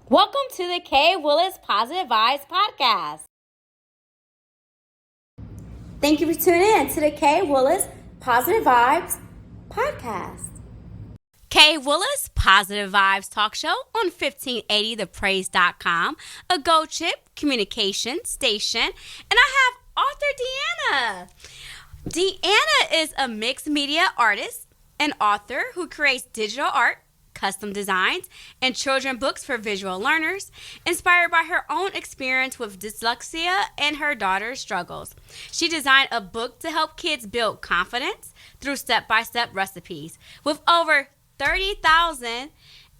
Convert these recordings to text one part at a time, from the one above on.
Welcome to the Kay Willis Positive Vibes Podcast. Thank you for tuning in to the Kay Willis Positive Vibes Podcast. Kay Willis Positive Vibes Talk Show on 1580thepraise.com, a Go Chip communication station, and I have author Deanna. Deanna is a mixed media artist and author who creates digital art, custom designs, and children books for visual learners, inspired by her own experience with dyslexia and her daughter's struggles. She designed a book to help kids build confidence through step-by-step recipes. With over 30,000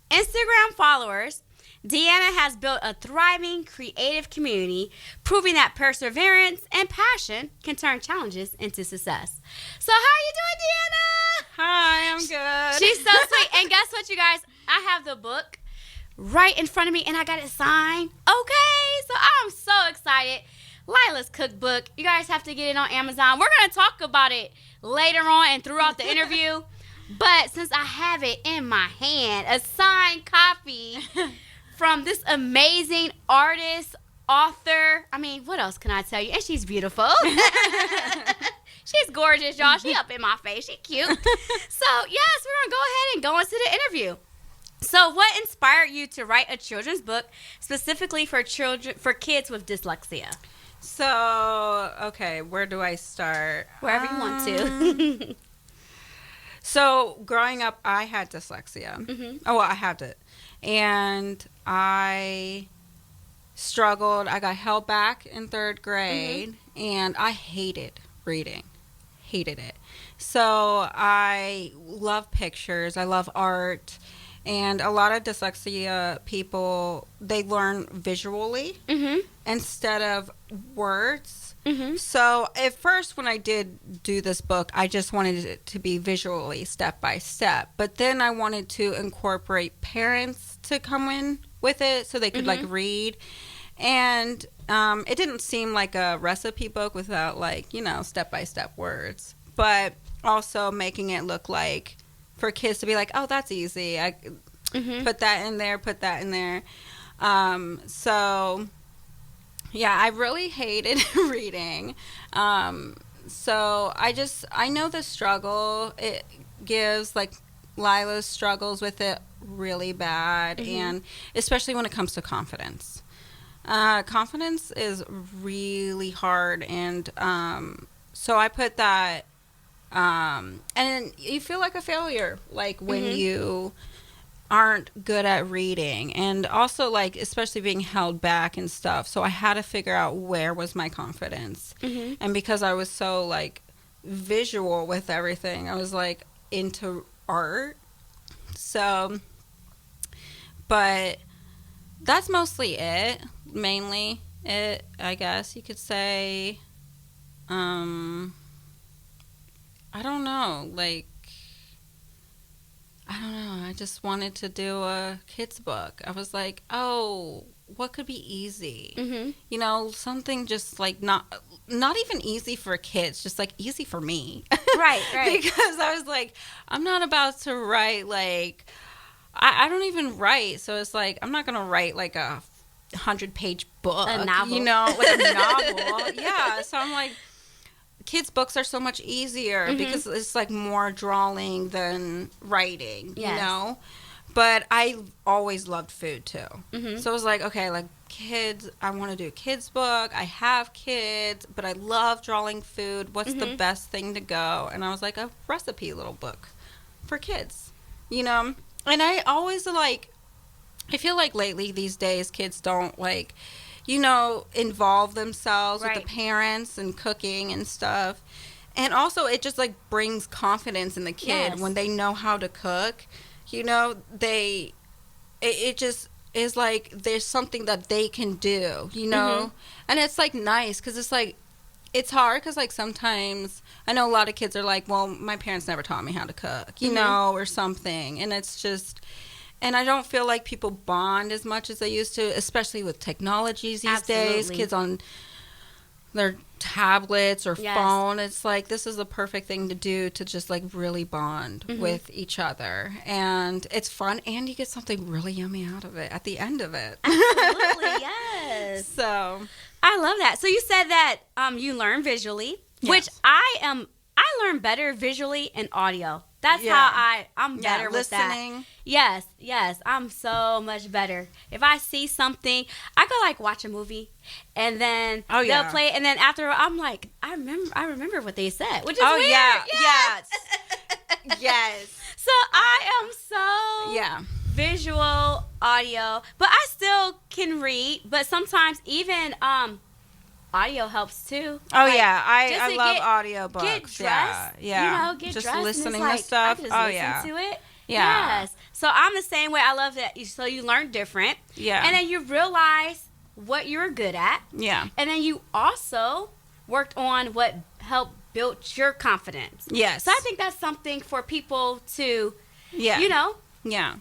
Instagram followers, Deanna has built a thriving creative community, proving that perseverance and passion can turn challenges into success. So how are you doing, Deanna? Hi, I'm good. She's so sweet. And guess what, you guys? I have the book right in front of me, and I got it signed. Okay, so I'm so excited. Lila's cookbook. You guys have to get it on Amazon. We're going to talk about it later on and throughout the interview. But since I have it in my hand, a signed copy from this amazing artist, author. I mean, what else can I tell you? And she's beautiful. She's gorgeous, y'all. She up in my face. She cute. So, yes, we're going to go ahead and go into the interview. So, what inspired you to write a children's book specifically for kids with dyslexia? So, okay, where do I start? Wherever you want to. So, growing up, I had dyslexia. Mm-hmm. Oh, well, I have it. And I struggled. I got held back in third grade, and I hated reading. Hated it. So I love pictures. I love art. And a lot of dyslexia people, they learn visually instead of words. So at first when I did do this book, I just wanted it to be visually step by step. But then I wanted to incorporate parents to come in with it so they could like read. And it didn't seem like a recipe book without like, step by step words. But also making it look like for kids to be like, oh, that's easy. I put that in there, put that in there. So yeah, I really hated reading. So I know the struggle it gives, like Lila struggles with it really bad, and especially when it comes to confidence. Confidence is really hard, and so I put that, and you feel like a failure, like when you aren't good at reading, and also like especially being held back and stuff. So I had to figure out where was my confidence, and because I was so like visual with everything, I was like into art. So, but that's mostly it. Mainly it, I guess you could say. I don't know, like, I don't know. I just wanted to do a kid's book. I was like, oh, what could be easy? Something just like not even easy for kids, just like easy for me. Right. Because I was like, I'm not about to write like, I don't even write. So it's like, I'm not going to write like a 100-page book. A novel. Like a novel. Yeah. So I'm like, kids' books are so much easier because it's like more drawing than writing, But I always loved food too. So I was like, okay, like kids, I want to do a kids' book. I have kids, but I love drawing food. What's the best thing to go? And I was like, a recipe little book for kids, And I always like, I feel like lately these days kids don't like, involve themselves with the parents and cooking and stuff. And also it just like brings confidence in the kid when they know how to cook. It just is like there's something that they can do, And it's like nice because it's like, it's hard because like sometimes I know a lot of kids are like, well, my parents never taught me how to cook, or something. And it's just... And I don't feel like people bond as much as they used to, especially with technologies these days. Kids on their tablets or Yes. phone. It's like, this is the perfect thing to do to just like really bond with each other. And it's fun, and you get something really yummy out of it at the end of it. Absolutely, yes. So I love that. So you said that you learn visually, which Yes. I learn better visually and audio. That's Yeah. how I'm better with listening. that. Yes, I'm so much better. If I see something, I could like watch a movie, and then they'll play it, and then after I'm like, I remember what they said, which is weird. Yes. Yes. So I am so Yeah. visual, audio, but I still can read. But sometimes even audio helps too. Oh Like, yeah, just I to love get audiobooks. dressed. Yeah. Get just dressed. And listening it's like, to stuff. I just Oh listen yeah. to it. Yeah. Yes. So I'm the same way. I love that. So you learn different. Yeah. And then you realize what you're good at. Yeah. And then you also worked on what helped build your confidence. Yes. So I think that's something for people to, Yeah. Yeah.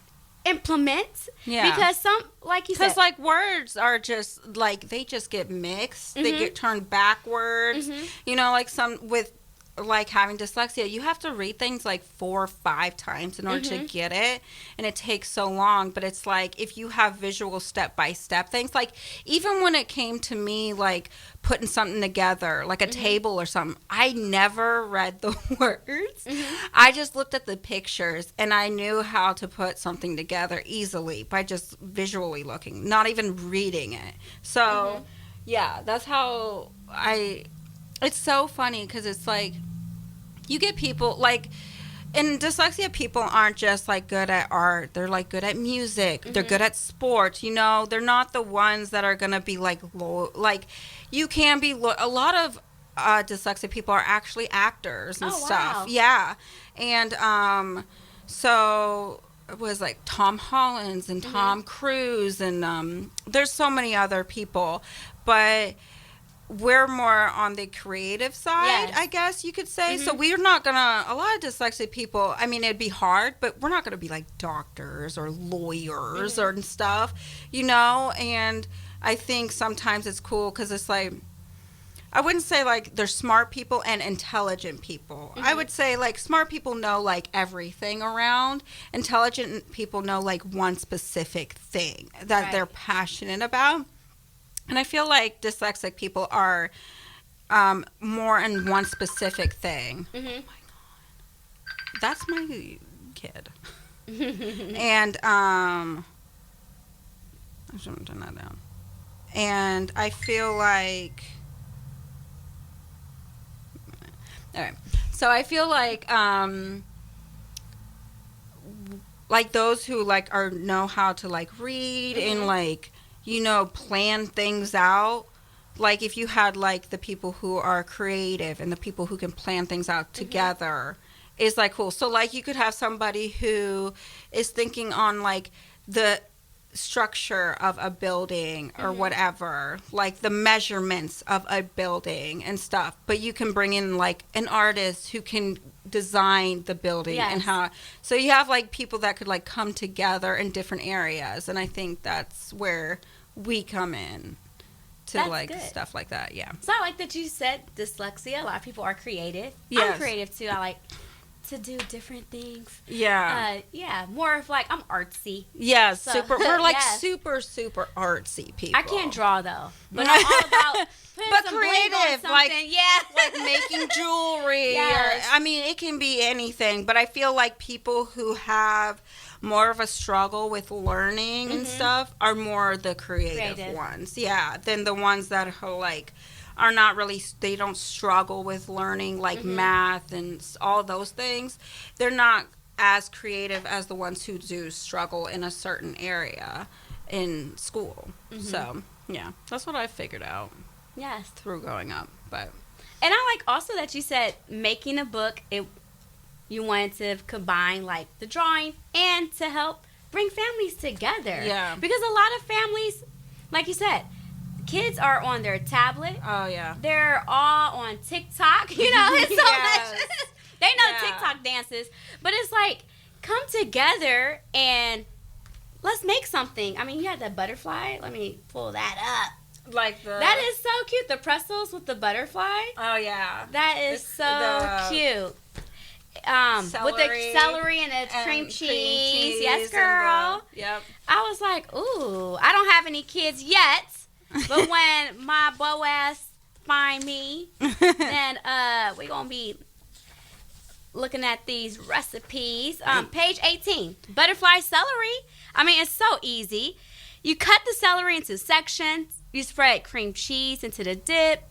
implement. Yeah. Because some, like you said. Because like words are just like, they just get mixed. They get turned backwards. Like some with like having dyslexia, you have to read things like 4 or 5 times in order to get it, and it takes so long. But it's like, if you have visual step-by-step things, like even when it came to me like putting something together, like a table or something, I never read the words. I just looked at the pictures, and I knew how to put something together easily by just visually looking, not even reading it. So yeah, that's how it's so funny, because it's like, you get people like, in dyslexia, people aren't just like good at art. They're like good at music. They're good at sports. They're not the ones that are gonna be like like, you can be a lot of dyslexic people are actually actors and stuff. Wow. Yeah, and so it was like Tom Holland's and Tom Cruise, and there's so many other people, but we're more on the creative side, I guess you could say. So we're not gonna, a lot of dyslexic people, I mean, it'd be hard, but we're not gonna be like doctors or lawyers or stuff, and I think sometimes it's cool, because it's like, I wouldn't say like there's smart people and intelligent people. I would say like smart people know like everything around. Intelligent people know like one specific thing that they're passionate about. And I feel like dyslexic people are more in one specific thing. Oh my God. That's my kid. And I shouldn't turn that down. And I feel like, all right. So I feel like those who like know how to like read and like, plan things out. Like if you had like the people who are creative and the people who can plan things out together, is like cool. So like you could have somebody who is thinking on like the structure of a building or whatever, like the measurements of a building and stuff, but you can bring in like an artist who can design the building and how, so you have like people that could like come together in different areas, and I think that's where we come in to That's like good. Stuff like that. Yeah. So I like that you said dyslexia. A lot of people are creative. Yes. I'm creative too. I like to do different things. Yeah. More of like, I'm artsy. Yeah, So, we're like yes. super artsy people. I can't draw though, but I'm all about putting But some bling on creative, like- something. like making jewelry. Yes. Or, I mean, it can be anything, but I feel like people who have more of a struggle with learning and stuff are more the creative ones. Yeah, than the ones that are like, are not really, they don't struggle with learning like math and all those things. They're not as creative as the ones who do struggle in a certain area in school. So, yeah, that's what I figured out Yes. through growing up. But And I like also that you said making a book, you wanted to combine like the drawing and to help bring families together. Yeah. Because a lot of families, like you said, kids are on their tablet. oh yeah. They're all on TikTok. It's so Yes. much. They know Yeah. TikTok dances. But it's like, come together and let's make something. I mean, you had that butterfly. Let me pull that up. Like the... That is so cute. The pretzels with the butterfly. Oh, yeah. That is cute. With the celery and the cream cheese. Yes, girl. Yep. I was like, ooh, I don't have any kids yet, but when my Boaz find me, then we're going to be looking at these recipes. Page 18, butterfly celery. I mean, it's so easy. You cut the celery into sections. You spread cream cheese into the dip.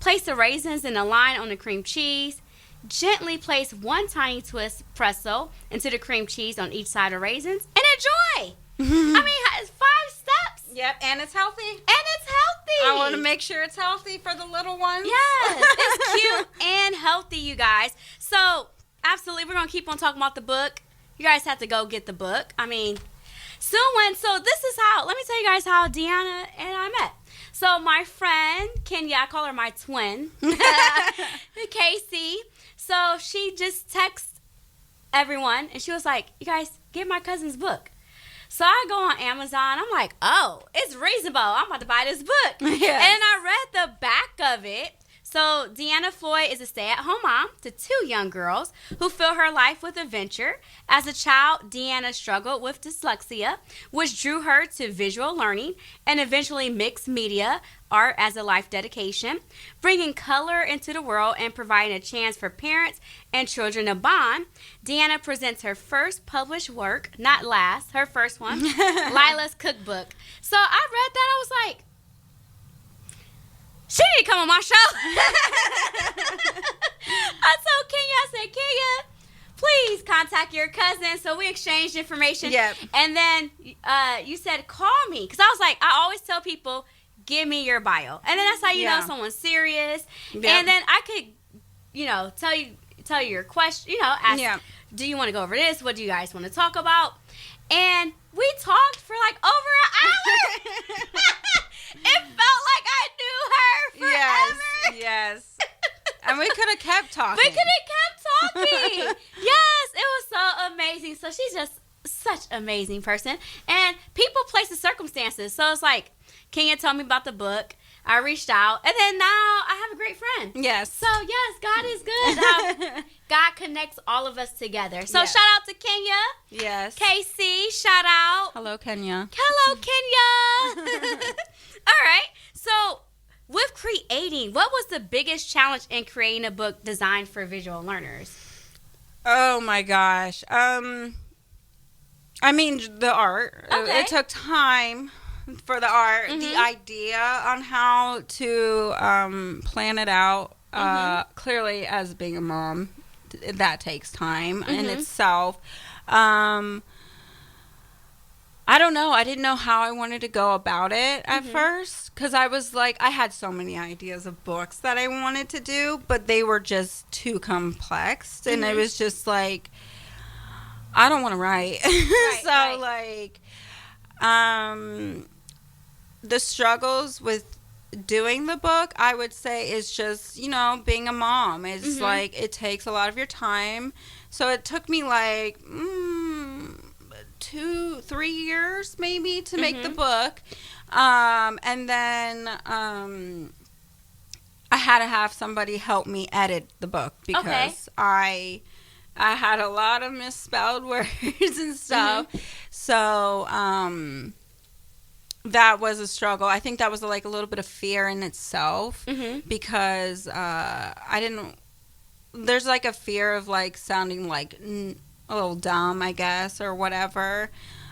Place the raisins in a line on the cream cheese. Gently place one tiny twist pretzel into the cream cheese on each side of raisins and enjoy. I mean, it's 5 steps. Yep, and it's healthy. I want to make sure it's healthy for the little ones. Yes, it's cute and healthy, you guys. So, absolutely, we're going to keep on talking about the book. You guys have to go get the book. I mean, so this is how, let me tell you guys how Deanna and I met. So, my friend, Kenya, I call her my twin, Casey. So she just texted everyone, and she was like, you guys, get my cousin's book. So I go on Amazon. I'm like, oh, it's reasonable. I'm about to buy this book. Yes. And I read the back of it. So Deanna Floyd is a stay-at-home mom to 2 young girls who fill her life with adventure. As a child, Deanna struggled with dyslexia, which drew her to visual learning and eventually mixed media art as a life dedication, bringing color into the world and providing a chance for parents and children to bond. Deanna presents her first published work, not last, her first one, Lila's Cookbook. So I read that, I was like, she need to come on my show. I told Kenya, I said, Kenya, please contact your cousin. So we exchanged information. Yep. And then you said, call me. Because I was like, I always tell people, give me your bio. And then that's how you know someone's serious. Yep. And then I could, tell you your question, ask, do you want to go over this? What do you guys want to talk about? And we talked for like over an hour. It felt like I knew her forever. Yes. And we could have kept talking. Yes, it was so amazing. So she's just such an amazing person. And people, places, circumstances. So it's like, Kenya told me about the book. I reached out. And then now I have a great friend. Yes. So, yes, God is good. How God connects all of us together. So, shout out to Kenya. Yes. Casey, shout out. Hello, Kenya. Hello, Kenya. All right. So, with creating, what was the biggest challenge in creating a book designed for visual learners? Oh, my gosh. I mean, the art. Okay. It took time for the art, the idea on how to plan it out. Clearly, as being a mom, that takes time in itself. I don't know. I didn't know how I wanted to go about it at first, because I was like, I had so many ideas of books that I wanted to do, but they were just too complex, and it was just like, I don't want to write. The struggles with doing the book, I would say, is just, being a mom. It's like, it takes a lot of your time. So it took me like 2-3 years maybe to make the book. And then I had to have somebody help me edit the book, because I had a lot of misspelled words and stuff. So that was a struggle. I think that was like a little bit of fear in itself, because I didn't, there's like a fear of like sounding like a little dumb, I guess, or whatever.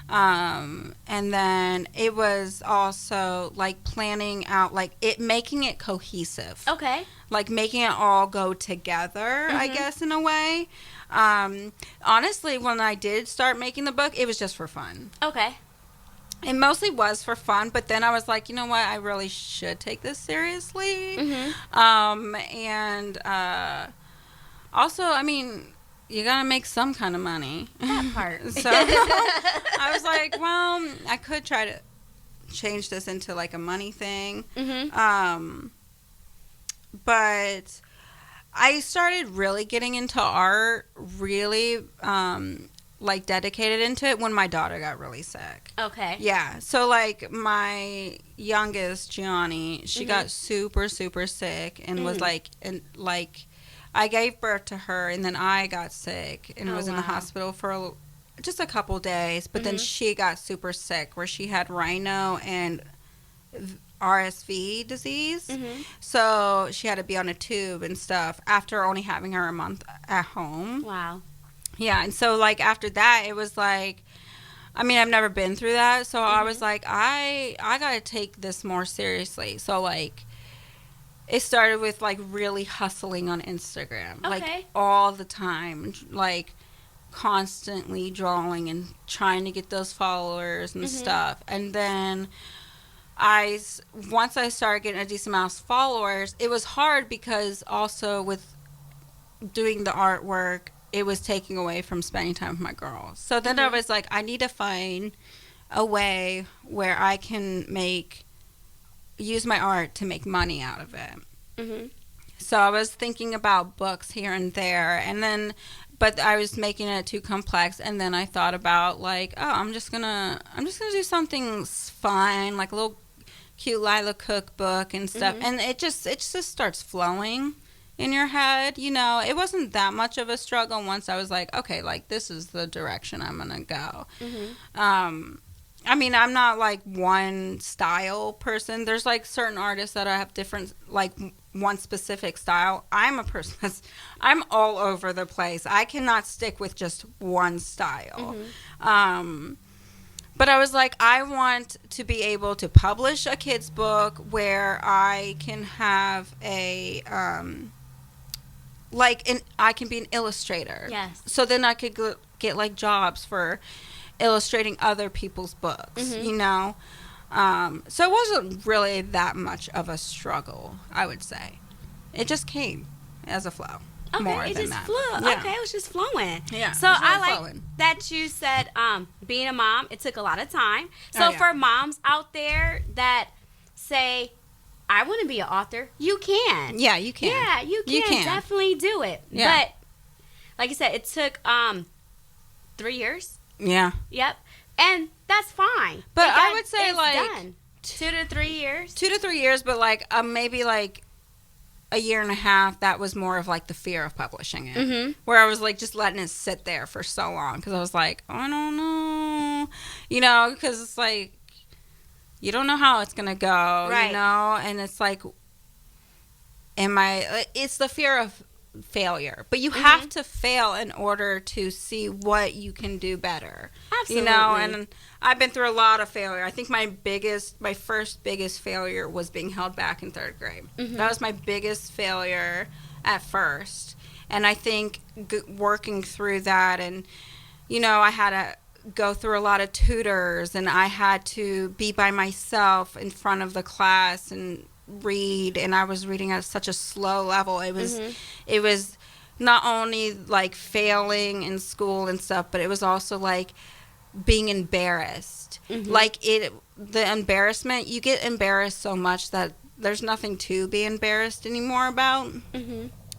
And then it was also like planning out, like making it cohesive. Okay. Like making it all go together, I guess, in a way. Honestly, when I did start making the book, it was just for fun. Okay. It mostly was for fun, but then I was like, you know what? I really should take this seriously. And also, I mean, you gotta make some kind of money. That part. So I was like, well, I could try to change this into like a money thing. But I started really getting into art really like dedicated into it when my daughter got really sick. Okay. Yeah. So like my youngest, Gianni, she got super, super sick and was like, I gave birth to her and then I got sick and was in the hospital for just a couple days. But then she got super sick where she had rhino and RSV disease. So she had to be on a tube and stuff after only having her a month at home. Wow. Yeah. And so like after that, it was like, I mean, I've never been through that. So I was like, I got to take this more seriously. So like it started with like really hustling on Instagram, like all the time, like constantly drawing and trying to get those followers and stuff. And then once I started getting a decent amount of followers, it was hard because also with doing the artwork, it was taking away from spending time with my girls. So then I was like, I need to find a way where I can use my art to make money out of it. So I was thinking about books here and there, but I was making it too complex. And then I thought about like, oh, I'm just gonna do something fun, like a little cute Lila cookbook and stuff. And it just starts flowing in your head, you know. It wasn't that much of a struggle once I was like, okay, like this is the direction I'm gonna go. I mean, I'm not like one style person. There's like certain artists that I have different, like one specific style. I'm a person I'm all over the place. I cannot stick with just one style. But I was like, I want to be able to publish a kid's book where I can have I can be an illustrator. Yes. So then I could get like jobs for illustrating other people's books, you know? So it wasn't really that much of a struggle, I would say. It just came as a flow. Okay, more it than just that. flew. Yeah. Okay, it was just flowing. Yeah. So it was really I like flowing. that you said being a mom, it took a lot of time. So for moms out there that say, I want to be an author, you can. Yeah, you can. Yeah, you can definitely do it. Yeah. But like I said, it took 3 years. Yeah. Yep. And that's fine. But I would say like done. 2 to 3 years. 2 to 3 years, but like maybe like a year and a half, that was more of like the fear of publishing it. Where I was like just letting it sit there for so long because I was like, I don't know. You know, because it's like, you don't know how it's going to go, you know? And it's like, it's the fear of failure. But you have to fail in order to see what you can do better. Absolutely. You know, and I've been through a lot of failure. I think my first biggest failure was being held back in 3rd grade. That was my biggest failure at first. And I think working through that, and, you know, I had to go through a lot of tutors, and I had to be by myself in front of the class and read, and I was reading at such a slow level. It was not only like failing in school and stuff, but it was also like being embarrassed. Like the embarrassment, you get embarrassed so much that there's nothing to be embarrassed anymore about.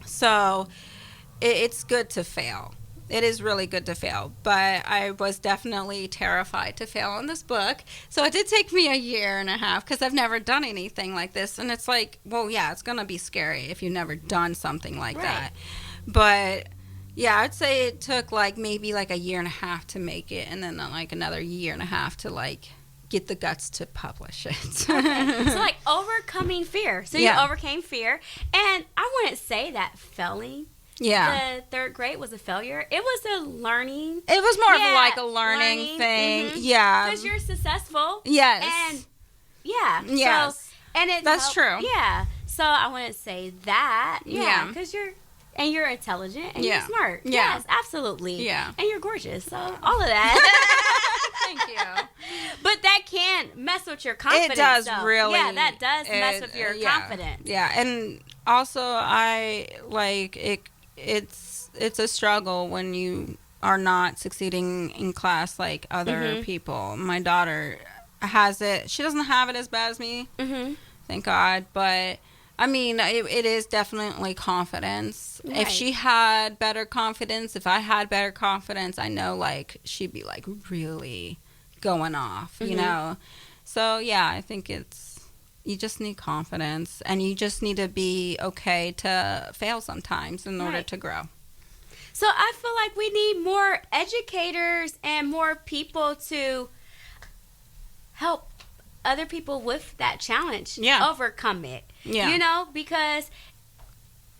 So it's good to fail. It is really good to fail, but I was definitely terrified to fail on this book. So it did take me a year and a half because I've never done anything like this. And it's like, well, yeah, it's going to be scary if you've never done something like that. But yeah, I'd say it took like maybe like a year and a half to make it, and then like another year and a half to like get the guts to publish it. Okay. So like overcoming fear. So you overcame fear. And I wouldn't say that failing the 3rd grade was a failure. It was a learning. It was more of like a learning thing. Yeah. Because you're successful. Yes. And Yes. So, and that's true. Yeah. So I wouldn't say that. Yeah. Because you're intelligent and you're smart. Yeah. Yes, absolutely. Yeah. And you're gorgeous. So all of that. Thank you. But that can mess with your confidence. It does though. really. Yeah, that does mess with your confidence. Yeah, and also I like it. It's a struggle when you are not succeeding in class like other people. My daughter has it. She doesn't have it as bad as me. Thank God. But I mean, it is definitely confidence. Right. If she had better confidence, if I had better confidence, I know, like, she'd be, like, really going off, you know? So, yeah, I think you just need confidence, and you just need to be okay to fail sometimes in order to grow. So I feel like we need more educators and more people to help other people with that challenge, overcome it. Yeah. You know, because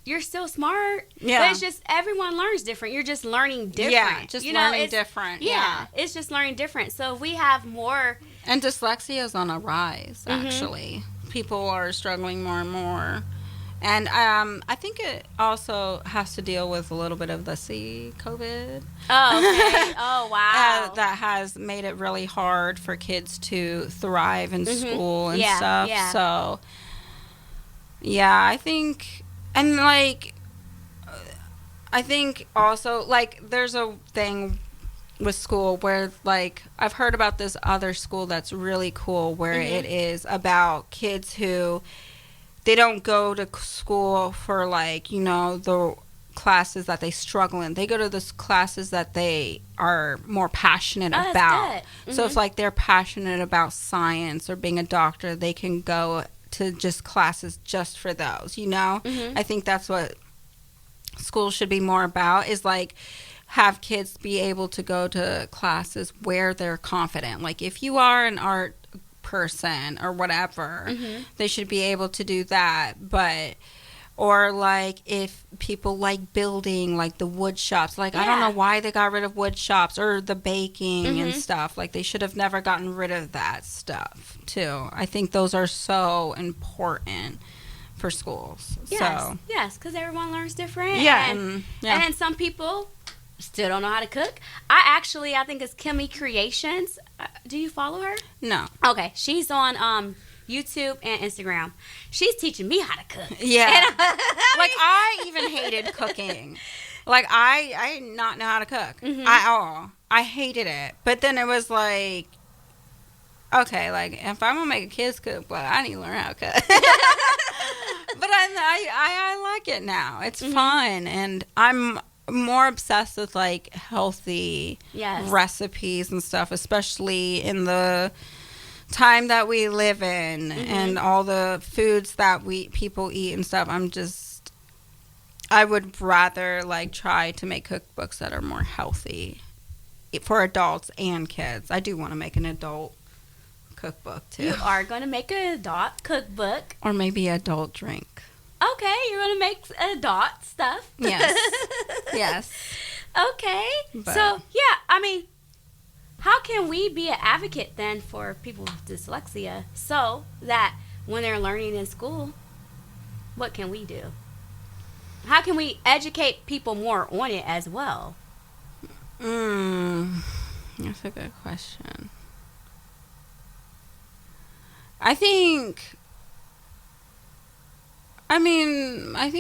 you're still smart, but it's just everyone learns different. You're just learning different. Yeah, just learning different. Yeah, it's just learning different. So if we have more... And dyslexia is on a rise, actually. People are struggling more and more. And I think it also has to deal with a little bit of the COVID. Oh, okay. Oh, wow. That has made it really hard for kids to thrive in school and stuff. Yeah. So, yeah, I think, and like, I think also, like, there's a thing with school where, like, I've heard about this other school that's really cool where it is about kids who... They don't go to school for, like, you know, the classes that they struggle in. They go to the classes that they are more passionate about. So if, like, they're passionate about science or being a doctor, they can go to just classes just for those, you know? I think that's what school should be more about, is, like, have kids be able to go to classes where they're confident. Like, if you are an art person or whatever, they should be able to do that. But, or like, if people like building, like the wood shops, like I don't know why they got rid of wood shops, or the baking and stuff. Like, they should have never gotten rid of that stuff too. I think those are so important for schools. Yes, because everyone learns different. And some people still don't know how to cook. I think it's Kimmy Creations. Do you follow her? No. Okay, she's on YouTube and Instagram. She's teaching me how to cook. Yeah. Like, I even hated cooking. Like, I did not know how to cook at all. I hated it. But then it was like, okay, like, if I'm gonna make a kid's cook, well, I need to learn how to cook. But I like it now. It's fun, and I'm more obsessed with, like, healthy recipes and stuff, especially in the time that we live in and all the foods that people eat and stuff. I would rather, like, try to make cookbooks that are more healthy for adults and kids. I do want to make an adult cookbook too. You are going to make an adult cookbook, or maybe adult drink. Okay, you're going to make adult stuff. Yes. Yes. Okay. But. So, yeah, I mean, how can we be an advocate then for people with dyslexia so that when they're learning in school, what can we do? How can we educate people more on it as well? That's a good question. I think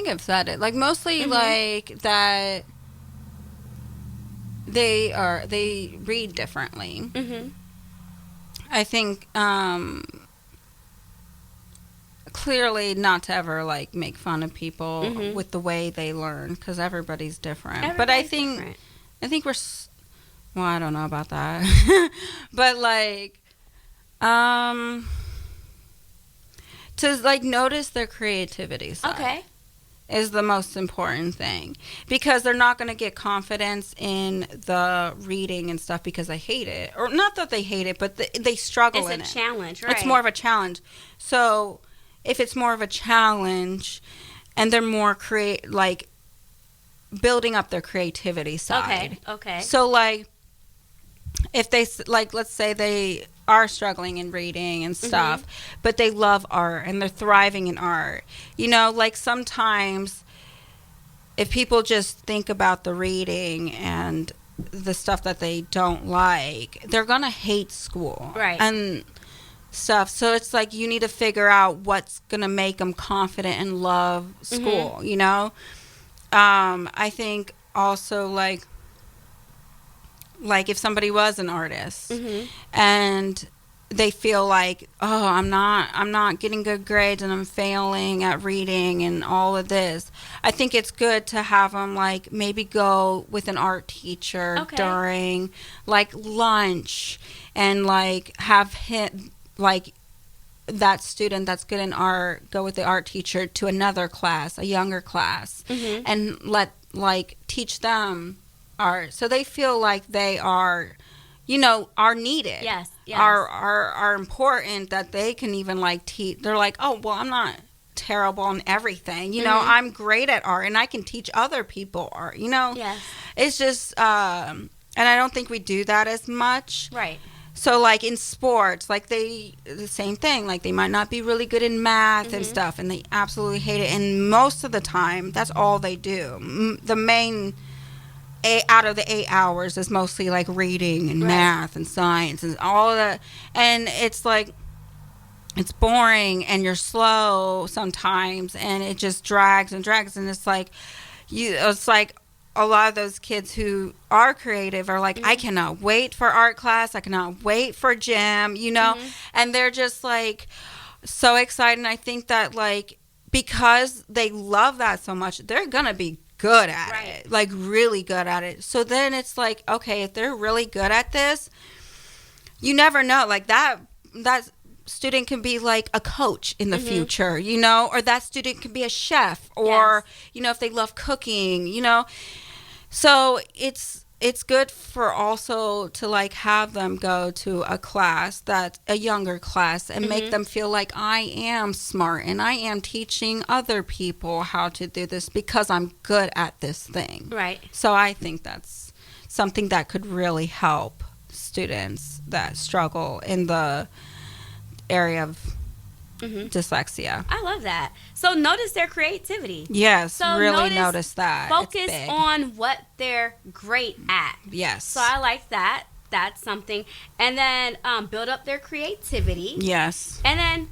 I've said it. Like, mostly like that they read differently. I think clearly not to ever, like, make fun of people with the way they learn, because everybody's different. But I think we're, well, I don't know about that. But, like, to, like, notice their creativity side is the most important thing, because they're not going to get confidence in the reading and stuff because they hate it, or not that they hate it, but they struggle in it. It's a challenge, right? It's more of a challenge. So if it's more of a challenge and they're more like building up their creativity side. Okay. So, like, if they, like, let's say they are struggling in reading and stuff, but they love art and they're thriving in art. You know, like, sometimes if people just think about the reading and the stuff that they don't like, they're going to hate school. Right. And stuff. So it's like you need to figure out what's going to make them confident and love school, you know? I think also, like if somebody was an artist and they feel like, oh, I'm not getting good grades and I'm failing at reading and all of this. I think it's good to have them like maybe go with an art teacher during like lunch, and like have him, like that student that's good in art, go with the art teacher to another class, a younger class, and like teach them art, so they feel like they are, are needed. Yes. Are important, that they can even like teach. They're like, oh, well, I'm not terrible in everything. I'm great at art and I can teach other people art. Yes. It's just, and I don't think we do that as much. Right. So like in sports, like the same thing, like they might not be really good in math and stuff, and they absolutely hate it. And most of the time, that's all they do. The main out of the 8 hours is mostly like reading and math and science and all of that. And it's like, it's boring and you're slow sometimes, and it just drags and drags. And it's like, it's like a lot of those kids who are creative are like, I cannot wait for art class. I cannot wait for gym, and they're just like so excited. And I think that like, because they love that so much, they're going to be good at it, like really good at it. So then it's like, okay, if they're really good at this, you never know, like that student can be like a coach in the future, or that student can be a chef, or if they love cooking, so it's good for also to like have them go to a class, that's a younger class, and make them feel like I am smart and I am teaching other people how to do this because I'm good at this thing. Right. So I think that's something that could really help students that struggle in the area of dyslexia. I love that. So notice their creativity. Yes, so really notice that. Focus on what they're great at. Yes. So I like that. That's something. And then build up their creativity. Yes. And then,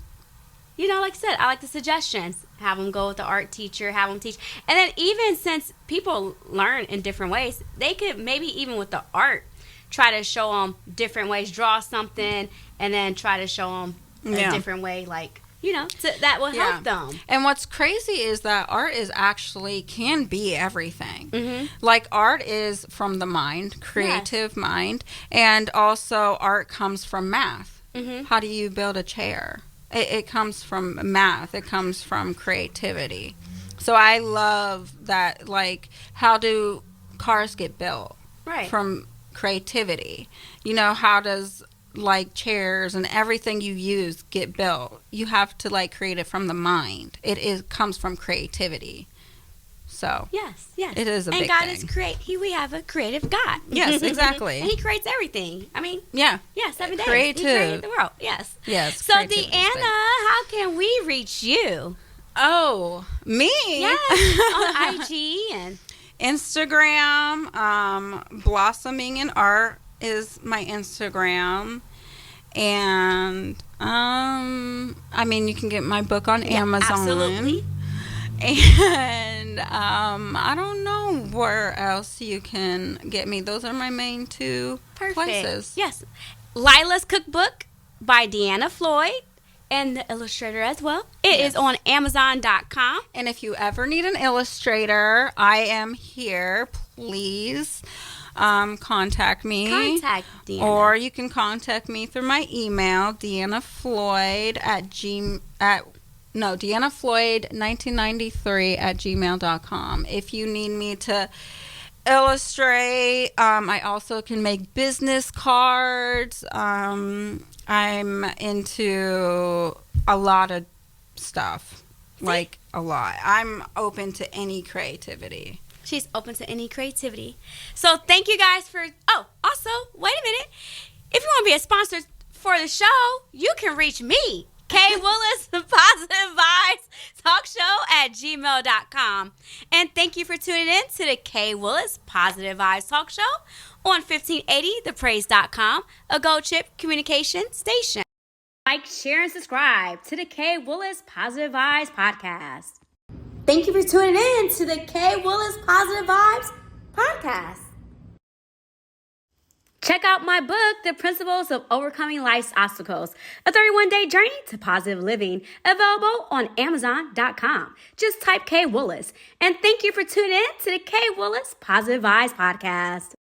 like I said, I like the suggestions. Have them go with the art teacher, have them teach. And then even since people learn in different ways, they could maybe even with the art try to show them different ways, draw something, and then try to show them a different way, like, that will help them. And what's crazy is that art is actually can be everything. Like art is from the mind, creative mind, and also art comes from math. How do you build a chair? It comes from math. It comes from creativity. So I love that, like, how do cars get built? Right. From creativity. How does like chairs and everything you use get built? You have to like create it from the mind. It comes from creativity. So yes, it is a big thing. And God is we have a creative God. Yes, exactly. And He creates everything. I mean, 7 days. Creative. He created the world. Yes. So Deanna, how can we reach you? Oh, me? Yes, on IG and Instagram. BloomingInArt is my Instagram. And I mean, you can get my book on Amazon. Absolutely. And I don't know where else you can get me. Those are my main two places. Yes. Lila's Cookbook by Deanna Floyd, and the illustrator as well. It is on Amazon.com. And if you ever need an illustrator, I am here. Please contact me. Contact Deanna. Or you can contact me through my email, DeannaFloyd1993 if you need me to illustrate. I also can make business cards. I'm into a lot of stuff. Like a lot. I'm open to any creativity. She's open to any creativity. So thank you guys for... Oh, also, wait a minute. If you want to be a sponsor for the show, you can reach me, Kay Willis, the Positive Vibes Talk Show at gmail.com. And thank you for tuning in to the Kay Willis Positive Vibes Talk Show on 1580thepraise.com, a Gold Chip communication station. Like, share, and subscribe to the Kay Willis Positive Vibes podcast. Thank you for tuning in to the Kay Willis Positive Vibes podcast. Check out my book, The Principles of Overcoming Life's Obstacles, a 31-day journey to positive living, available on Amazon.com. Just type Kay Willis. And thank you for tuning in to the Kay Willis Positive Vibes Podcast.